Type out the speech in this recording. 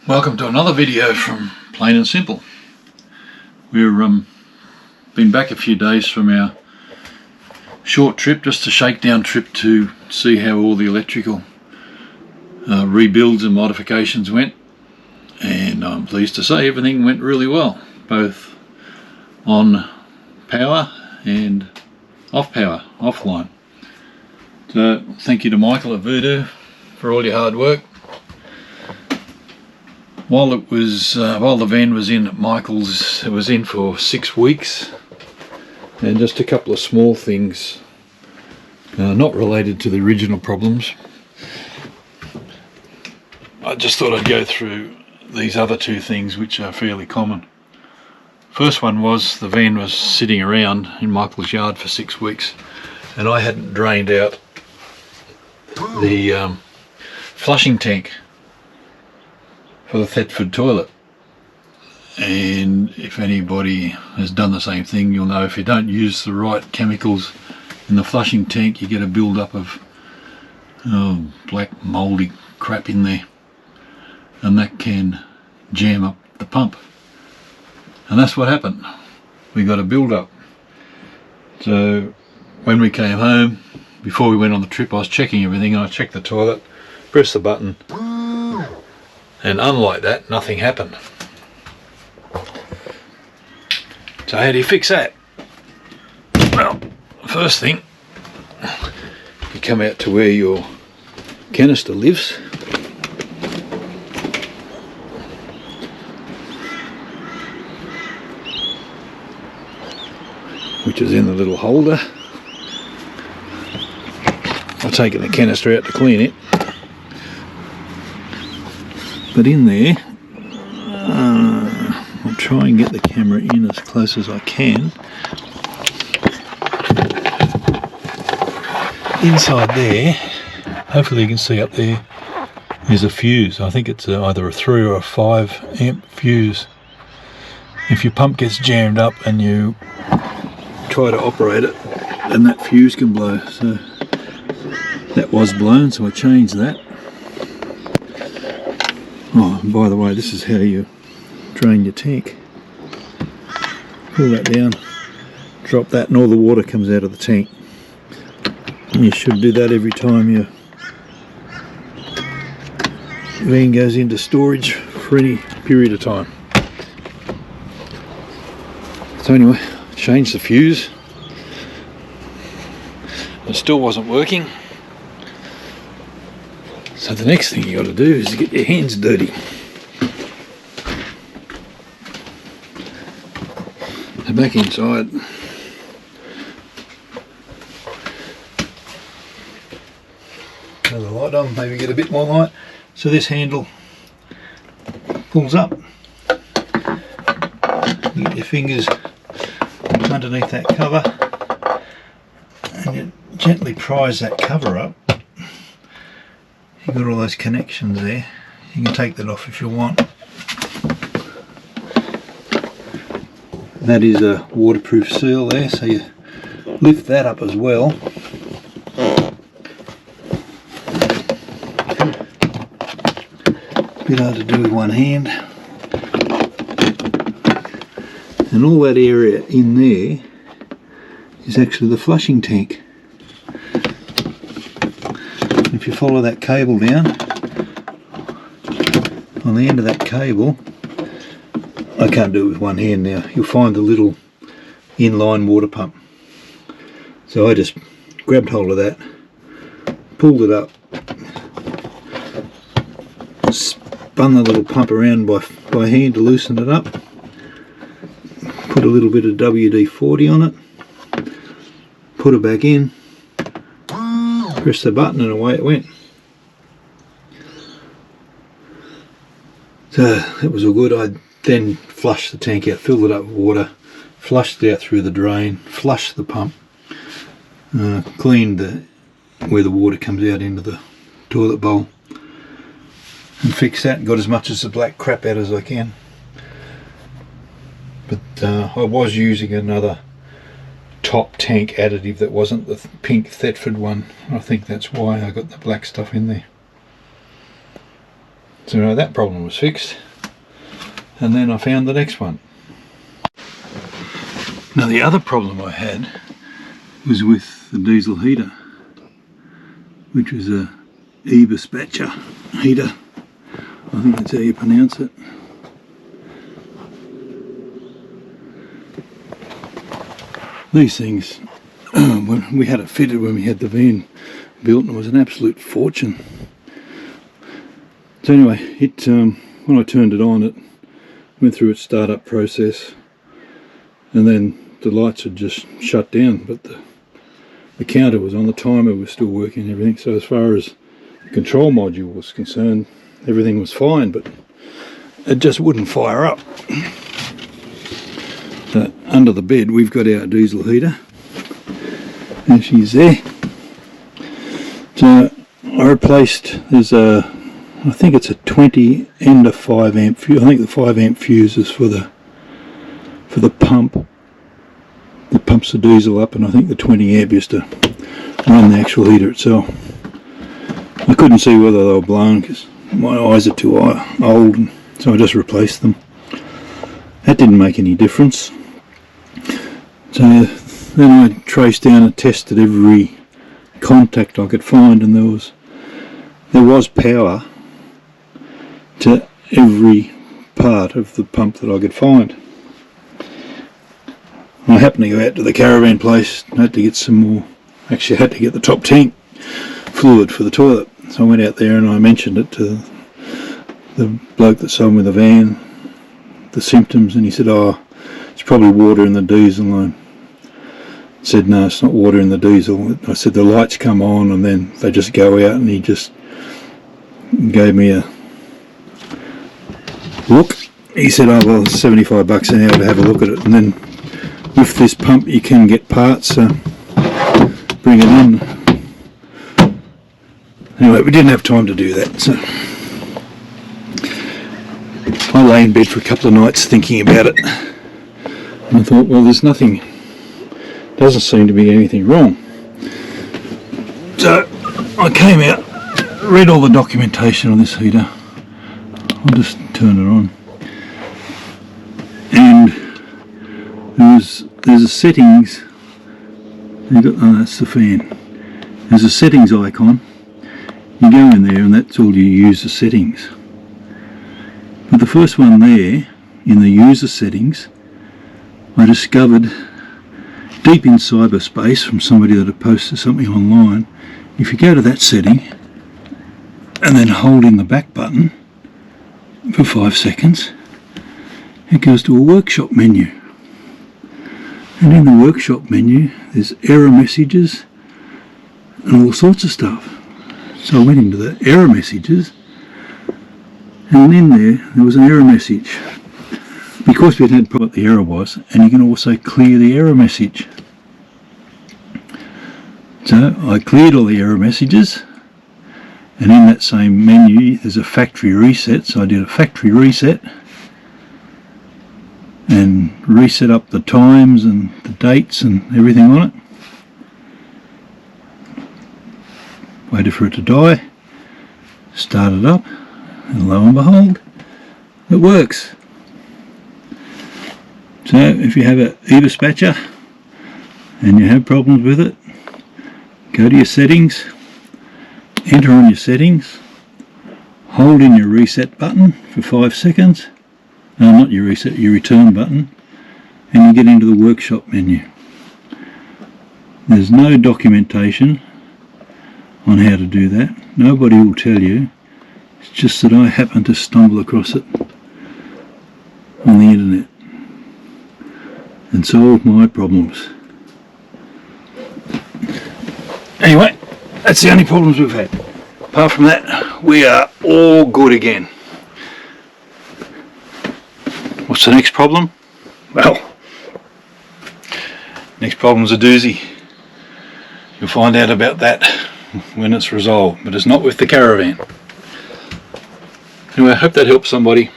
Welcome to another video from Plain and Simple. We've been back a few days from our short trip, just a shakedown trip to see how all the electrical rebuilds and modifications went, and I'm pleased to say everything went really well, both on power and offline. So thank you to Michael at Voodoo for all your hard work. While the van was in at Michael's, it was in for 6 weeks, and just a couple of small things not related to the original problems. I just thought I'd go through these other two things which are fairly common. First one was the van was sitting around in Michael's yard for 6 weeks, and I hadn't drained out the flushing tank for the Thetford toilet. And if anybody has done the same thing, you'll know if you don't use the right chemicals in the flushing tank, you get a build-up of black mouldy crap in there, and that can jam up the pump. And that's what happened. We got a build-up. So when we came home, before we went on the trip, I was checking everything, and I checked the toilet, pressed the button, and unlike that, nothing happened. So how do you fix that? Well, first thing, you come out to where your canister lives, which is in the little holder. I've taken the canister out to clean it. But in there, I'll try and get the camera in as close as I can. Inside there, hopefully you can see up there, is a fuse. I think it's either a 3 or a 5 amp fuse. If your pump gets jammed up and you try to operate it, then that fuse can blow. So that was blown, so I changed that. Oh, and by the way, this is how you drain your tank. Pull that down, drop that, and all the water comes out of the tank. And you should do that every time your van goes into storage for any period of time. So anyway, changed the fuse. It still wasn't working. So the next thing you got to do is to get your hands dirty. So back inside, turn the light on, maybe get a bit more light. So this handle pulls up. You get your fingers underneath that cover, and you gently prise that cover up. You've got all those connections there. You can take that off if you want. That is a waterproof seal there, so you lift that up as well. Bit hard to do with one hand. And all that area in there is actually the flushing tank. If you follow that cable down, on the end of that cable, I can't do it with one hand now, you'll find the little inline water pump. So I just grabbed hold of that, pulled it up, spun the little pump around by hand to loosen it up, put a little bit of WD-40 on it, put it back in, press the button, and away it went. So that was all good. I then flushed the tank out, filled it up with water, flushed it out through the drain, flushed the pump, cleaned where the water comes out into the toilet bowl, and fixed that and got as much of the black crap out as I can. But I was using another top tank additive that wasn't the pink Thetford one. I think that's why I got the black stuff in there. So that problem was fixed, and then I found the next one. Now the other problem I had was with the diesel heater, which was a Eberspacher heater. I think that's how you pronounce it. These things, when we had it fitted when we had the van built, and it was an absolute fortune. So anyway, it when I turned it on, it went through its startup process, and then the lights had just shut down, but the counter was on, the timer was still working and everything. So as far as the control module was concerned, everything was fine, but it just wouldn't fire up. So under the bed we've got our diesel heater, and she's there. So I replaced, I think it's a 20 and a 5 amp fuse. I think the 5 amp fuse is for the pump that pumps the diesel up, and I think the 20 amp is to run the actual heater itself. I couldn't see whether they were blown because my eyes are too old, so I just replaced them. That didn't make any difference. So then I traced down and tested every contact I could find, and there was power to every part of the pump that I could find. I happened to go out to the caravan place, had to get some more, actually I had to get the top tank fluid for the toilet. So I went out there and I mentioned it to the bloke that sold me the van, the symptoms, and he said, oh, it's probably water in the diesel. And I said, no, it's not water in the diesel. I said, the lights come on and then they just go out, and he just gave me a look. He said, oh well, it's $75 an hour to have a look at it, and then with this pump you can get parts, so bring it in. Anyway, we didn't have time to do that, so I lay in bed for a couple of nights thinking about it, and I thought, well, there's nothing, doesn't seem to be anything wrong. So I came out, read all the documentation on this heater. I'll just turn it on, and there's a settings. Oh, that's the fan. There's a settings icon. You go in there, and that's all you use, the settings. But the first one there, in the user settings, I discovered deep in cyberspace from somebody that had posted something online. If you go to that setting and then hold in the back button for 5 seconds, it goes to a workshop menu, and in the workshop menu there's error messages and all sorts of stuff. So I went into the error messages, and in there was an error message. Because we'd had what the error was, and you can also clear the error message. So I cleared all the error messages, and in that same menu there's a factory reset. So I did a factory reset and reset up the times and the dates and everything on it. Waited for it to die, started up, and lo and behold, it works. So if you have an Eberspacher and you have problems with it, go to your settings, enter on your settings, hold in your reset button for 5 seconds, no, not your reset, your return button, and you get into the workshop menu. There's no documentation on how to do that. Nobody will tell you. It's just that I happened to stumble across it on the internet and solve my problems. Anyway, that's the only problems we've had. Apart from that, we are all good again. What's the next problem? Well, next problem's a doozy. You'll find out about that when it's resolved, but it's not with the caravan. Anyway, I hope that helps somebody.